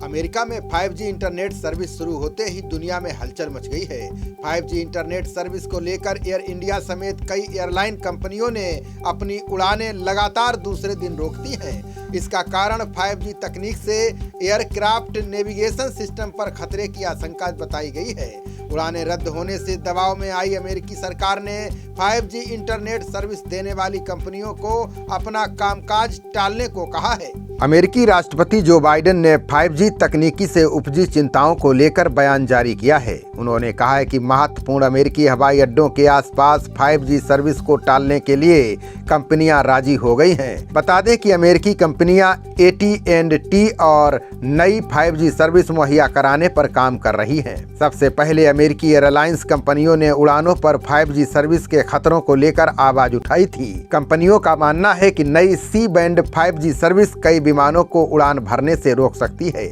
America में 5G internet service शुरू होते ही दुनिया में हलचल मच गई है। 5G इंटरनेट सर्विस को लेकर एयर इंडिया समेत कई एयरलाइन कंपनियों ने अपनी उड़ानें लगातार दूसरे दिन रोक दी हैं। इसका कारण 5G तकनीक से एयरक्राफ्ट नेविगेशन सिस्टम पर खतरे की आशंका बताई गई है। उड़ानें रद्द होने से दबाव में आई अमेरिकी सरकार ने 5G इंटरनेट सर्विस देने वाली कंपनियों को अपना कामकाज टालने को कहा है। अमेरिकी राष्ट्रपति जो बाइडेन ने 5G तकनीकी से उपजी चिंताओं को लेकर बयान जारी किया है। उन्होंने कहा है कि महत्वपूर्ण अमेरिकी हवाई अड्डों के आसपास 5G सर्विस को टालने के लिए कंपनियां राजी हो गई हैं। बता दें कि अमेरिकी कंपनियां AT&T और नई 5G सर्विस मुहैया कराने पर काम कर रही हैं। सबसे पहले अमेरिकी एयरलाइंस कंपनियों ने उड़ानों पर 5G सर्विस के खतरों को लेकर आवाज उठाई थी। कंपनियों का मानना है कि नई C-बैंड 5G सर्विस कई विमानों को उड़ान भरने से रोक सकती है,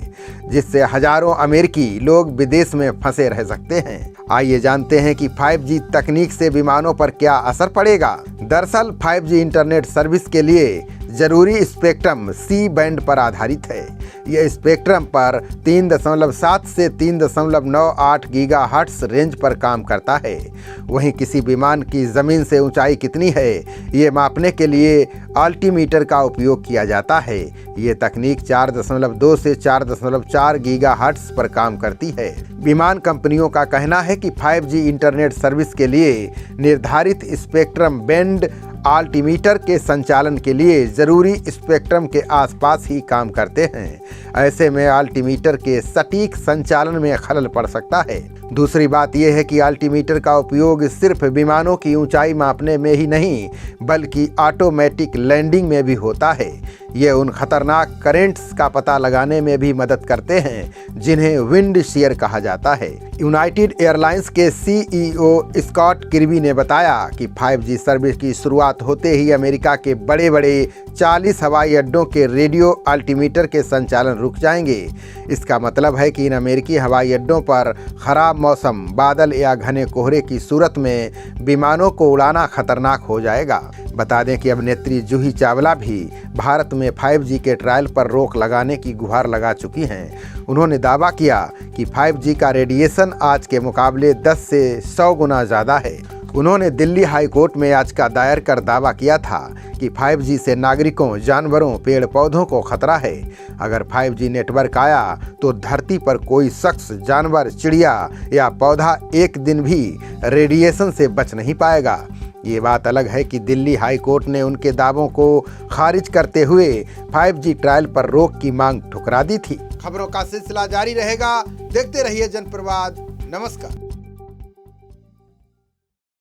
जिससे हजारों अमेरिकी लोग विदेश में फंसे रह सकते हैं। आइए जानते हैं कि 5G तकनीक से विमानों पर क्या असर पड़ेगा। दरअसल 5G इंटरनेट सर्विस के लिए जरूरी स्पेक्ट्रम C-बैंड पर आधारित है। यह स्पेक्ट्रम पर 3.7 से 3.98 गीगाहर्ट्ज रेंज पर काम करता है। वहीं किसी विमान की जमीन से ऊंचाई कितनी है, ये मापने के लिए अल्टीमीटर का उपयोग किया जाता है। ये तकनीक 4.2 से 4.4 गीगाहर्ट्ज पर काम करती है। विमान कंपनियों का कहना है कि 5G इंटरनेट सर्विस के लिए निर्धारित स्पेक्ट्रम बैंड अल्टीमीटर के संचालन के लिए जरूरी स्पेक्ट्रम के आसपास ही काम करते हैं। ऐसे में अल्टीमीटर के सटीक संचालन में खलल पड़ सकता है। दूसरी बात यह है कि अल्टीमीटर का उपयोग सिर्फ विमानों की ऊंचाई मापने में ही नहीं, बल्कि ऑटोमेटिक लैंडिंग में भी होता है। ये उन खतरनाक करेंट्स का पता लगाने में भी मदद करते हैं जिन्हें विंड शीयर कहा जाता है। यूनाइटेड एयरलाइंस के CEO स्कॉट किर्बी ने बताया कि 5G सर्विस की शुरुआत होते ही अमेरिका के बड़े बड़े 40 हवाई अड्डों के रेडियो अल्टीमीटर के संचालन रुक जाएंगे। इसका मतलब है कि इन अमेरिकी हवाई अड्डों पर खराब मौसम, बादल या घने कोहरे की सूरत में विमानों को उड़ाना खतरनाक हो जाएगा। बता दें कि अभिनेत्री जूही चावला भी भारत में 5G के ट्रायल पर रोक लगाने की गुहार लगा चुकी हैं। उन्होंने दावा किया कि 5G का रेडिएशन आज के मुकाबले 10 से 100 गुना ज़्यादा है। उन्होंने दिल्ली हाई कोर्ट में याचिका दायर कर दावा किया था कि 5G से नागरिकों, जानवरों, पेड़ पौधों को खतरा है। अगर 5G नेटवर्क आया तो धरती पर कोई शख्स, जानवर, चिड़िया या पौधा एक दिन भी रेडिएशन से बच नहीं पाएगा। ये बात अलग है कि दिल्ली हाई कोर्ट ने उनके दावों को खारिज करते हुए 5G ट्रायल पर रोक की मांग ठुकरा दी थी। खबरों का सिलसिला जारी रहेगा। देखते रहिए जनप्रवाद। नमस्कार।